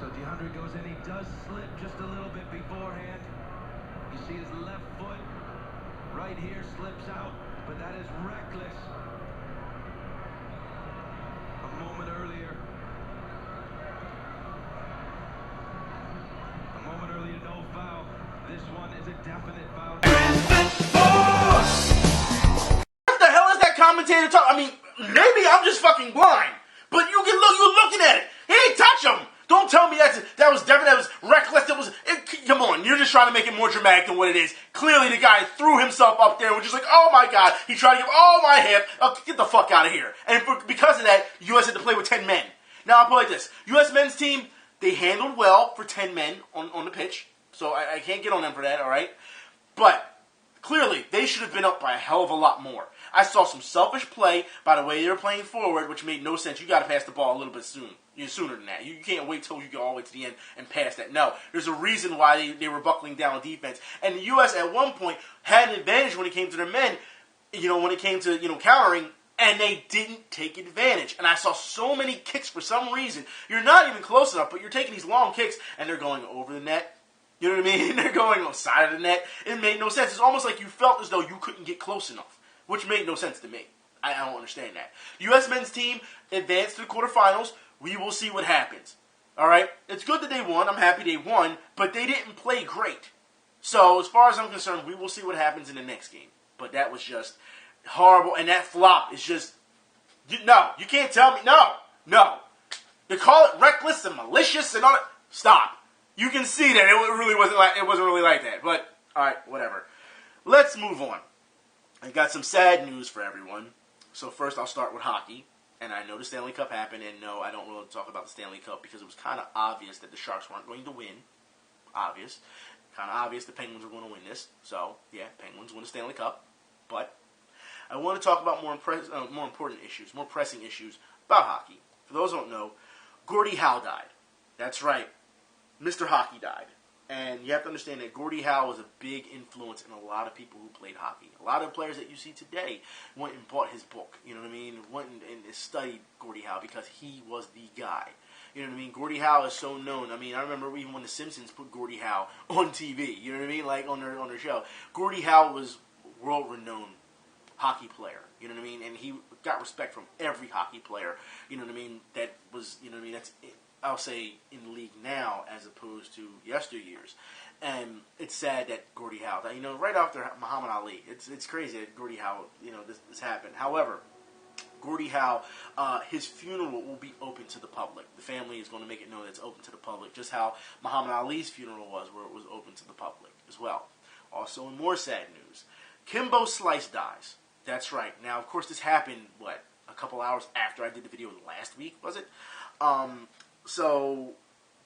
So DeAndre goes in. He does slip just a little bit beforehand. You see his left foot right here slips out, but that is reckless. A moment earlier, no foul. This one is a definite foul. What the hell is that commentator talking? I mean, maybe I'm just fucking blind, but you're looking at it. He didn't touch him. Don't tell me that was definite, that was reckless, come on, you're just trying to make it more dramatic than what it is. Clearly the guy threw himself up there and was just like, oh my god, he tried to give, oh my hip, get the fuck out of here. And because of that, U.S. had to play with 10 men. Now I'll put it like this, U.S. men's team, they handled well for 10 men on the pitch, so I can't get on them for that, alright? But clearly, they should have been up by a hell of a lot more. I saw some selfish play by the way they were playing forward, which made no sense. You got to pass the ball a little bit sooner than that. You can't wait till you get all the way to the end and pass that. No, there's a reason why they were buckling down on defense. And the U.S. at one point had an advantage when it came to their men, when it came to, countering, and they didn't take advantage. And I saw so many kicks for some reason. You're not even close enough, but you're taking these long kicks, and they're going over the net. You know what I mean? They're going on the side of the net. It made no sense. It's almost like you felt as though you couldn't get close enough, which made no sense to me. I don't understand that. U.S. men's team advanced to the quarterfinals. We will see what happens. All right? It's good that they won. I'm happy they won, but they didn't play great. So, as far as I'm concerned, we will see what happens in the next game. But that was just horrible, and that flop is just... No, you can't tell me... No. They call it reckless and malicious and all that. Stop. You can see that it wasn't really like that. But, alright, whatever. Let's move on. I got some sad news for everyone. So first I'll start with hockey. And I know the Stanley Cup happened, and no, I don't really talk about the Stanley Cup because it was kind of obvious that the Sharks weren't going to win. obvious. Kind of obvious the Penguins are going to win this. So, yeah, Penguins win the Stanley Cup. But I want to talk about more important issues, more pressing issues about hockey. For those who don't know, Gordie Howe died. That's right. Mr. Hockey died. And you have to understand that Gordie Howe was a big influence in a lot of people who played hockey. A lot of players that you see today went and bought his book. You know what I mean? Went and studied Gordie Howe because he was the guy. You know what I mean? Gordie Howe is so known. I mean, I remember even when The Simpsons put Gordie Howe on TV. You know what I mean? Like on their show. Gordie Howe was world-renowned hockey player. You know what I mean? And he got respect from every hockey player. You know what I mean? That was, you know what I mean? That's, I'll say, in the league now as opposed to yesteryears. And it's sad that Gordie Howe, you know, right after Muhammad Ali, it's crazy that Gordie Howe, you know, this happened. However, Gordie Howe, his funeral will be open to the public. The family is going to make it known that it's open to the public, just how Muhammad Ali's funeral was, where it was open to the public as well. Also, in more sad news, Kimbo Slice dies. That's right. Now, of course, this happened, a couple hours after I did the video last week, was it? So,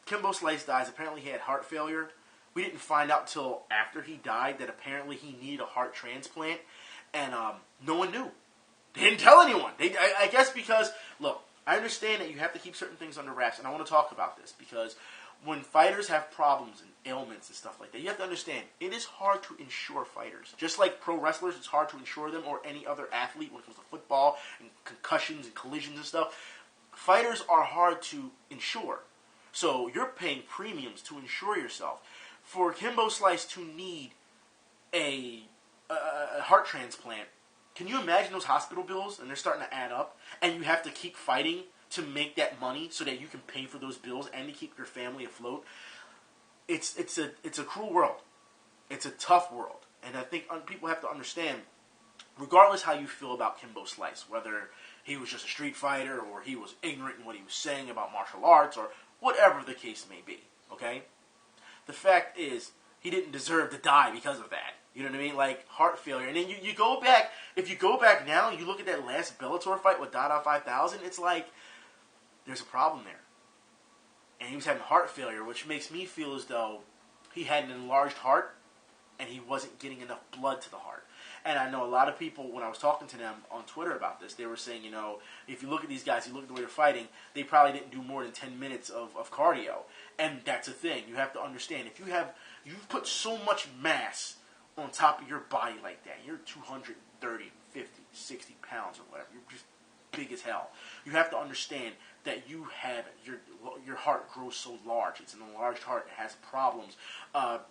Kimbo Slice dies. Apparently, he had heart failure. We didn't find out till after he died that apparently he needed a heart transplant, and no one knew. They didn't tell anyone. I guess because, look, I understand that you have to keep certain things under wraps, and I want to talk about this because when fighters have problems and ailments and stuff like that, you have to understand, it is hard to insure fighters. Just like pro wrestlers, it's hard to insure them, or any other athlete when it comes to football and concussions and collisions and stuff. Fighters are hard to insure. So you're paying premiums to insure yourself. For Kimbo Slice to need a heart transplant, can you imagine those hospital bills? And they're starting to add up. And you have to keep fighting to make that money so that you can pay for those bills and to keep your family afloat. It's a cruel world. It's a tough world. And I think people have to understand, regardless how you feel about Kimbo Slice, whether he was just a street fighter or he was ignorant in what he was saying about martial arts or whatever the case may be, okay? The fact is, he didn't deserve to die because of that. You know what I mean? Like, heart failure. And then you go back, if you go back now, you look at that last Bellator fight with Dada 5000, it's like, there's a problem there. And he was having heart failure, which makes me feel as though he had an enlarged heart and he wasn't getting enough blood to the heart. And I know a lot of people, when I was talking to them on Twitter about this, they were saying, you know, if you look at these guys, you look at the way they're fighting, they probably didn't do more than 10 minutes of cardio. And that's a thing. You have to understand, if you've put so much mass on top of your body like that, you're 230, 50, 60 pounds or whatever, you're just big as hell. You have to understand that you have, your heart grows so large. It's an enlarged heart. It has problems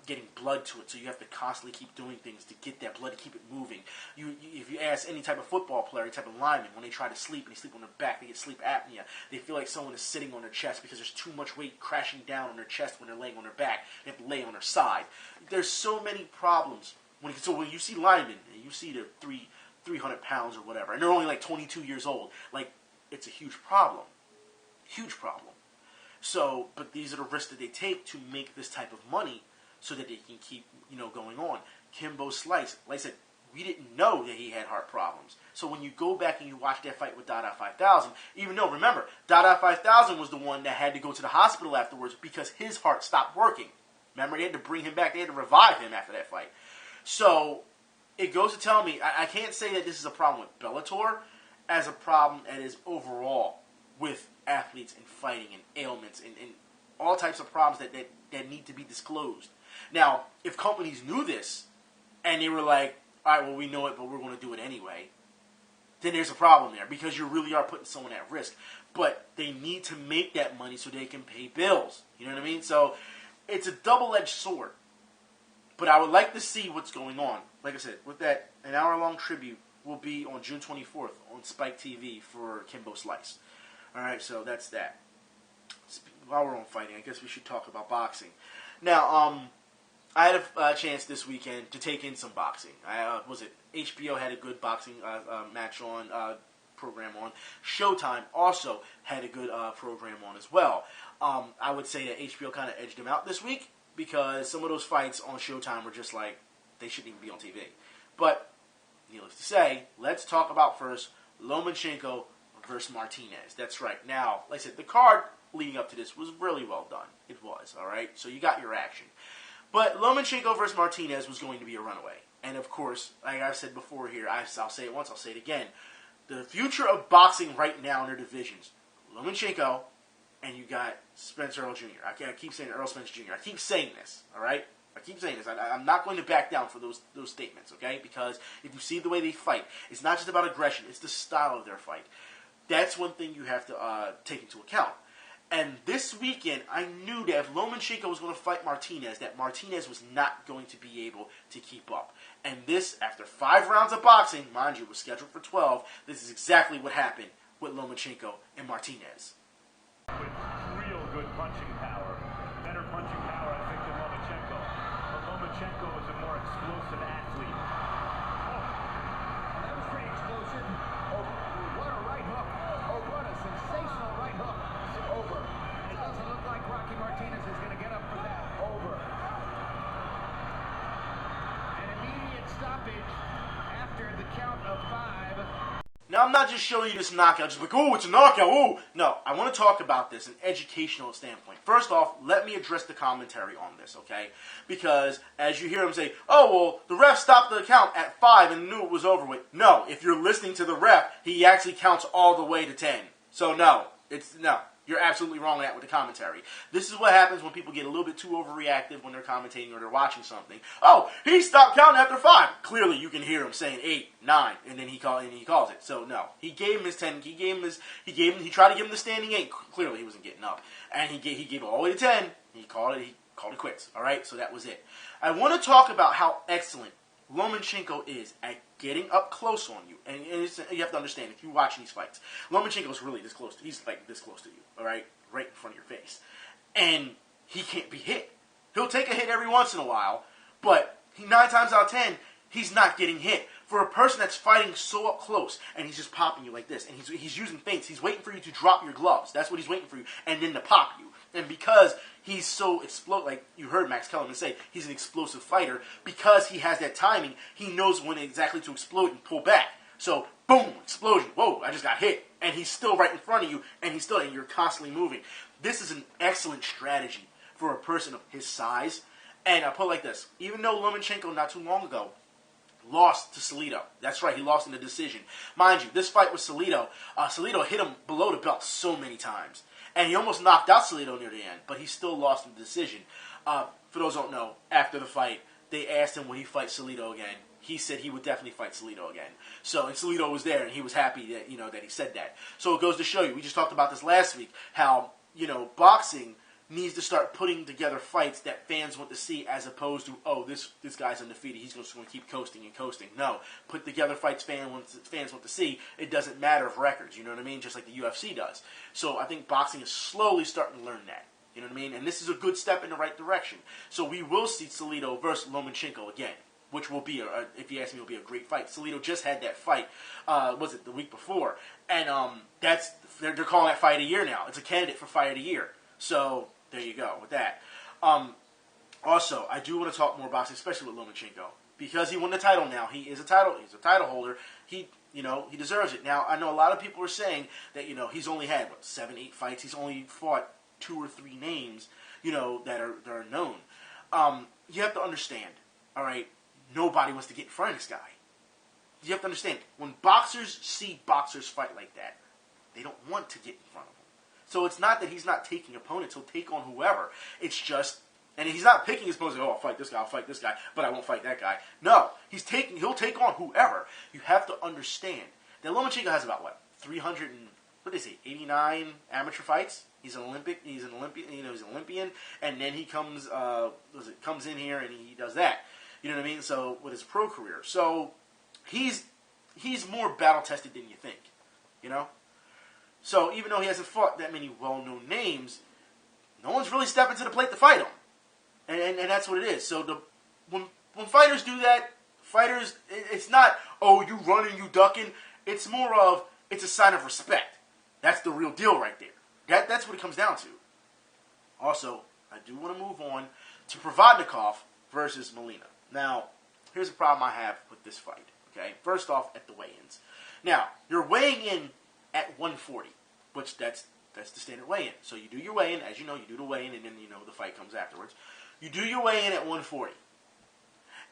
getting blood to it, so you have to constantly keep doing things to get that blood, to keep it moving. If you ask any type of football player, any type of lineman, when they try to sleep and they sleep on their back, they get sleep apnea. They feel like someone is sitting on their chest because there's too much weight crashing down on their chest when they're laying on their back. They have to lay on their side. There's so many problems. So when you see linemen, and you see the 300 pounds or whatever, and they're only like 22 years old, like, it's a huge problem. Huge problem. So, but these are the risks that they take to make this type of money so that they can keep, going on. Kimbo Slice, like I said, we didn't know that he had heart problems. So when you go back and you watch that fight with Dada 5000, even though, remember, Dada 5000 was the one that had to go to the hospital afterwards because his heart stopped working. Remember, they had to bring him back. They had to revive him after that fight. So it goes to tell me, I can't say that this is a problem with Bellator as a problem that is overall with athletes and fighting and ailments and all types of problems that need to be disclosed. Now, if companies knew this and they were like, all right, well, we know it, but we're going to do it anyway, then there's a problem there because you really are putting someone at risk. But they need to make that money so they can pay bills. You know what I mean? So it's a double-edged sword. But I would like to see what's going on. Like I said, with that, an hour-long tribute will be on June 24th on Spike TV for Kimbo Slice. All right, so that's that. While we're on fighting, I guess we should talk about boxing. Now, I had a chance this weekend to take in some boxing. HBO had a good boxing match on, program on. Showtime also had a good program on as well. I would say that HBO kind of edged them out this week because some of those fights on Showtime were just like, they shouldn't even be on TV. But, needless to say, let's talk about first Lomachenko versus Martinez. That's right. Now, like I said, the card leading up to this was really well done. It was. all right? So you got your action. But Lomachenko versus Martinez was going to be a runaway. And, of course, like I've said before here, I'll say it once, I'll say it again. The future of boxing right now in their divisions, Lomachenko, and you got Spence Earl Jr. I keep saying Earl Spence Jr. I keep saying this, all right? I keep saying this. I'm not going to back down for those statements, okay? Because if you see the way they fight, it's not just about aggression. It's the style of their fight. That's one thing you have to take into account. And this weekend, I knew that if Lomachenko was going to fight Martinez, that Martinez was not going to be able to keep up. And this, after 5 rounds of boxing, mind you, it was scheduled for 12, this is exactly what happened with Lomachenko and Martinez. With real good punching power. Better punching power, I think, than Lomachenko. But Lomachenko is a more explosive athlete. Oh, that was pretty explosive. Oh, what a right hook. Oh, what a sensational right hook. Over. It doesn't look like Rocky Martinez is going to get up for that. Over. An immediate stoppage after the count of 5. Now, I'm not just showing you this knockout, just like, oh, it's a knockout, oh. No, I want to talk about this in an educational standpoint. First off, let me address the commentary on this, okay? Because as you hear him say, oh, well, the ref stopped the count at 5 and knew it was over with. No, if you're listening to the ref, he actually counts all the way to 10. So, no. You're absolutely wrong with that with the commentary. This is what happens when people get a little bit too overreactive when they're commentating or they're watching something. Oh, he stopped counting after 5. Clearly, you can hear him saying 8, 9, and then he calls it. So no, he gave him his 10. He tried to give him the standing 8. Clearly, he wasn't getting up, and he gave it all the way to 10. He called it quits. All right, so that was it. I want to talk about how excellent Lomachenko is at getting up close on you. And you have to understand, if you watch these fights, Lomachenko's really this close. He's like this close to you, all right? Right in front of your face. And he can't be hit. He'll take a hit every once in a while, but 9 times out of 10, he's not getting hit. For a person that's fighting so up close, and he's just popping you like this, and he's using feints, he's waiting for you to drop your gloves. That's what he's waiting for you, and then to pop you. And because he's so like you heard Max Kellerman say, he's an explosive fighter. Because he has that timing, he knows when exactly to explode and pull back. So, boom, explosion. Whoa, I just got hit. And he's still right in front of you, and you're constantly moving. This is an excellent strategy for a person of his size. And I put it like this. Even though Lomachenko not too long ago lost to Salido. That's right, he lost in the decision. Mind you, this fight with Salido, Salido hit him below the belt so many times. And he almost knocked out Salido near the end, but he still lost in the decision. For those who don't know, after the fight, they asked him would he fight Salido again. He said he would definitely fight Salido again. So, and Salido was there, and he was happy that, that he said that. So it goes to show you, we just talked about this last week, how, boxing needs to start putting together fights that fans want to see as opposed to, oh, this guy's undefeated, he's just going to keep coasting and coasting. No, put together fights fans want to see. It doesn't matter of records, you know what I mean? Just like the UFC does. So I think boxing is slowly starting to learn that. You know what I mean? And this is a good step in the right direction. So we will see Salido versus Lomachenko again, which will be, if you ask me, will be a great fight. Salido just had that fight, was it the week before? And they're calling that fight of the year now. It's a candidate for fight of the year. So there you go with that. Also, I do want to talk more boxing, especially with Lomachenko, because he won the title now. He's a title holder. He deserves it. Now, I know a lot of people are saying that, he's only had, 7, 8 fights. He's only fought 2 or 3 names, that are known. You have to understand, all right, nobody wants to get in front of this guy. You have to understand, when boxers see boxers fight like that, they don't want to get in front of him. So it's not that he's not taking opponents. He'll take on whoever. It's just, and he's not picking his opponents, I'll fight this guy, but I won't fight that guy. No, he'll take on whoever. You have to understand that Lomachenko has about, 300 and, 89 amateur fights? He's an Olympian, he's an Olympian, and then he comes in here and he does that. You know what I mean? So, with his pro career. So, he's more battle-tested than you think, So, even though he hasn't fought that many well-known names, no one's really stepping to the plate to fight him. And that's what it is. So, when fighters do that, it's not, oh, you running, you ducking. It's more of, it's a sign of respect. That's the real deal right there. That's what it comes down to. Also, I do want to move on to Provodnikov versus Molina. Now, here's a problem I have with this fight. Okay, first off, at the weigh-ins. Now, you're weighing in at 140, which that's That's the standard weigh-in. So you do your weigh-in, as you know, you do the weigh-in, and then the fight comes afterwards. You do your weigh-in at 140.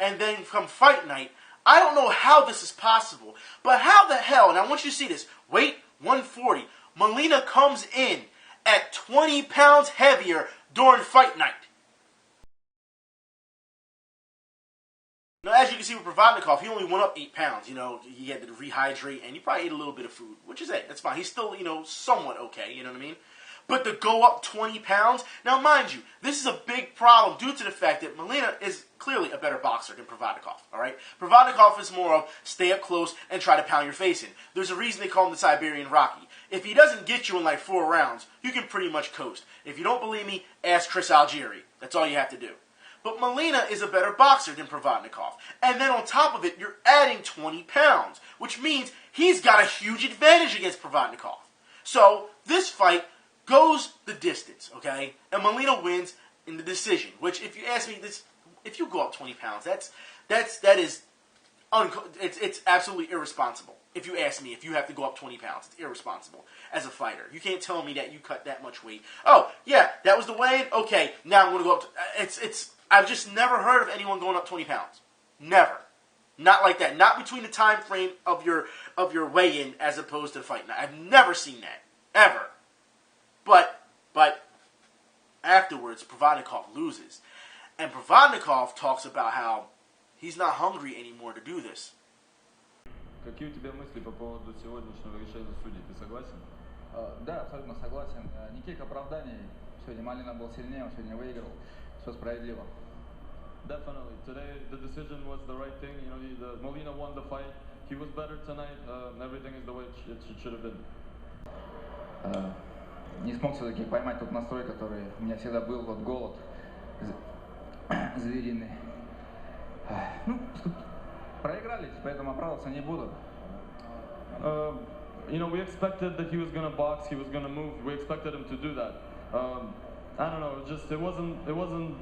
And then come fight night, I don't know how this is possible, but how the hell, and I want you to see this, weight 140, Molina comes in at 20 pounds heavier during fight night. Now, as you can see with Provodnikov, he only went up 8 pounds. He had to rehydrate, and he probably ate a little bit of food, which is it. That's fine. He's still, somewhat okay, you know what I mean? But to go up 20 pounds, now mind you, this is a big problem due to the fact that Molina is clearly a better boxer than Provodnikov, all right? Provodnikov is more of stay up close and try to pound your face in. There's a reason they call him the Siberian Rocky. If he doesn't get you in like 4 rounds, you can pretty much coast. If you don't believe me, ask Chris Algieri. That's all you have to do. But Molina is a better boxer than Provodnikov. And then on top of it, you're adding 20 pounds, which means he's got a huge advantage against Provodnikov. So this fight goes the distance, okay? And Molina wins in the decision, which if you ask me, if you go up 20 pounds, it's absolutely irresponsible. If you ask me, if you have to go up 20 pounds, it's irresponsible as a fighter. You can't tell me that you cut that much weight. Oh, yeah, that was the weigh-in? Okay, now I'm going to go up to... I've just never heard of anyone going up 20 pounds. Never. Not like that. Not between the time frame of your weigh-in as opposed to the fight night. I've never seen that. Ever. But afterwards, Provodnikov loses. And Provodnikov talks about how he's not hungry anymore to do this. Какие у тебя мысли по поводу сегодняшнего решения судей? Ты согласен? Да, абсолютно согласен. Никаких оправданий. Сегодня Молина был сильнее, он сегодня выиграл. Все справедливо. Definitely. Today the decision was the right thing. The Molina won the fight. He was better tonight. Everything is the way it should have been. Не смог все-таки поймать тот настрой, который у меня всегда был, вот голод звериный. Проигрались, поэтому оправдываться не буду. We expected that he was going to box, he was going to move. We expected him to do that. I don't know. It wasn't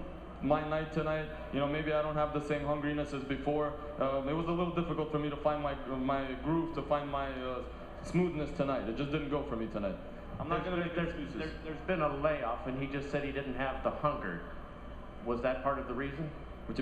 my night tonight. Maybe I don't have the same hungriness as before. It was a little difficult for me to find my groove, to find my smoothness tonight. It just didn't go for me tonight. I'm not going to make excuses. There's been a layoff, and he just said he didn't have the hunger. Was that part of the reason?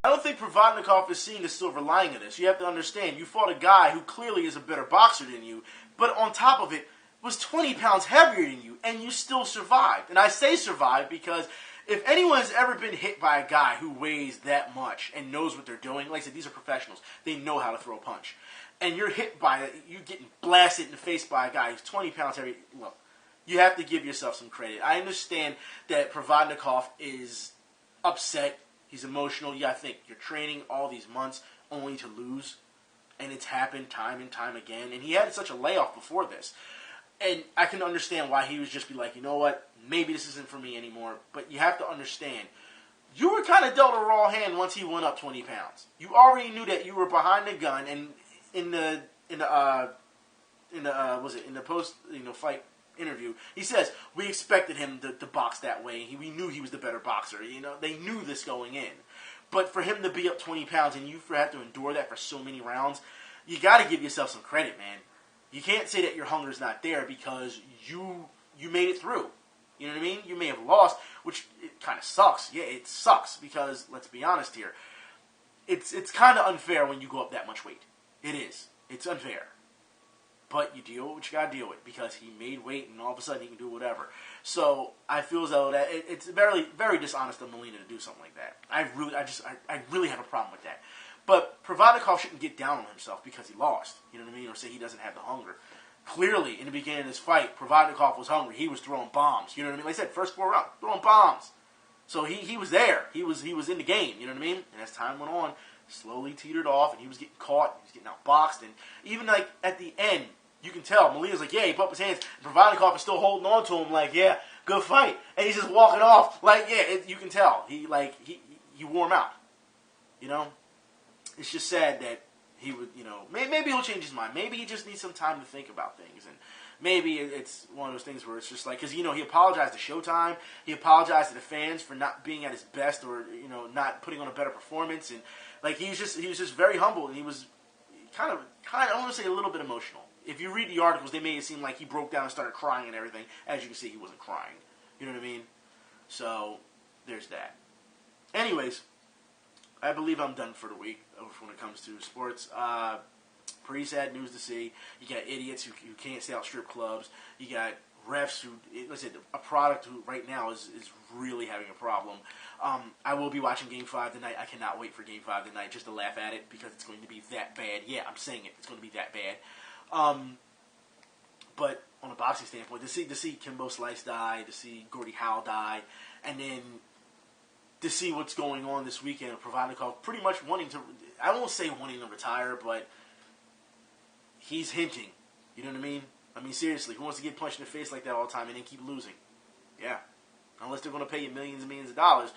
I don't think Provodnikov is seeing the silver lining of this. You have to understand, you fought a guy who clearly is a better boxer than you, but on top of it, was 20 pounds heavier than you, and you still survived. And I say survived because if anyone has ever been hit by a guy who weighs that much and knows what they're doing, like I said, these are professionals. They know how to throw a punch. And you're hit by it, you're getting blasted in the face by a guy who's 20 pounds heavy. Look, you have to give yourself some credit. I understand that Provodnikov is upset. He's emotional. Yeah, I think you're training all these months only to lose. And it's happened time and time again. And he had such a layoff before this. And I can understand why he would just be like, you know what, maybe this isn't for me anymore. But you have to understand, you were kind of dealt a raw hand once he went up 20 pounds. You already knew that you were behind the gun, and in the post fight interview, he says we expected him to box that way. We knew he was the better boxer. They knew this going in. But for him to be up 20 pounds and you have to endure that for so many rounds, you got to give yourself some credit, man. You can't say that your hunger's not there because you made it through. You know what I mean? You may have lost, which it kind of sucks. Yeah, it sucks because, let's be honest here, it's kind of unfair when you go up that much weight. It is. It's unfair. But you deal with what you got to deal with because he made weight and all of a sudden he can do whatever. So I feel as though that it's very, very dishonest of Molina to do something like that. I really have a problem with that. But Provodnikov shouldn't get down on himself because he lost. You know what I mean? Or say he doesn't have the hunger. Clearly, in the beginning of this fight, Provodnikov was hungry. He was throwing bombs. You know what I mean? Like I said, first 4 rounds, throwing bombs. So he was there. He was in the game. You know what I mean? And as time went on, slowly teetered off, and he was getting caught. He was getting outboxed. And even like at the end, you can tell Molina's like, yeah, he put up his hands. And Provodnikov is still holding on to him like, yeah, good fight. And he's just walking off like, yeah, you can tell. He wore him out. You know? It's just sad that he would, maybe he'll change his mind. Maybe he just needs some time to think about things. And maybe it's one of those things where it's just like, because, he apologized to Showtime. He apologized to the fans for not being at his best or, not putting on a better performance. And, like, he was just very humble. And he was kind of, I don't want to say a little bit emotional. if you read the articles, they made it seem like he broke down and started crying and everything. As you can see, he wasn't crying. You know what I mean? So, there's that. Anyways, I believe I'm done for the week when it comes to sports. Pretty sad news to see. You got idiots who can't stay out strip clubs. You got refs who, listen, a product who right now is really having a problem. I will be watching Game 5 tonight. I cannot wait for Game 5 tonight just to laugh at it because it's going to be that bad. Yeah, I'm saying it. It's going to be that bad. But on a boxing standpoint, to see Kimbo Slice die, to see Gordie Howe die, and then to see what's going on this weekend, Provodnikov pretty much wanting to, I won't say wanting to retire, but he's hinting. You know what I mean? I mean, seriously, who wants to get punched in the face like that all the time and then keep losing? Yeah. Unless they're going to pay you millions and millions of dollars,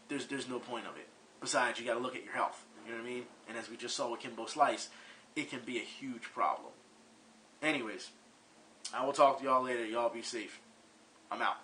there's no point of it. Besides, you got to look at your health. You know what I mean? And as we just saw with Kimbo Slice, it can be a huge problem. Anyways, I will talk to y'all later. Y'all be safe. I'm out.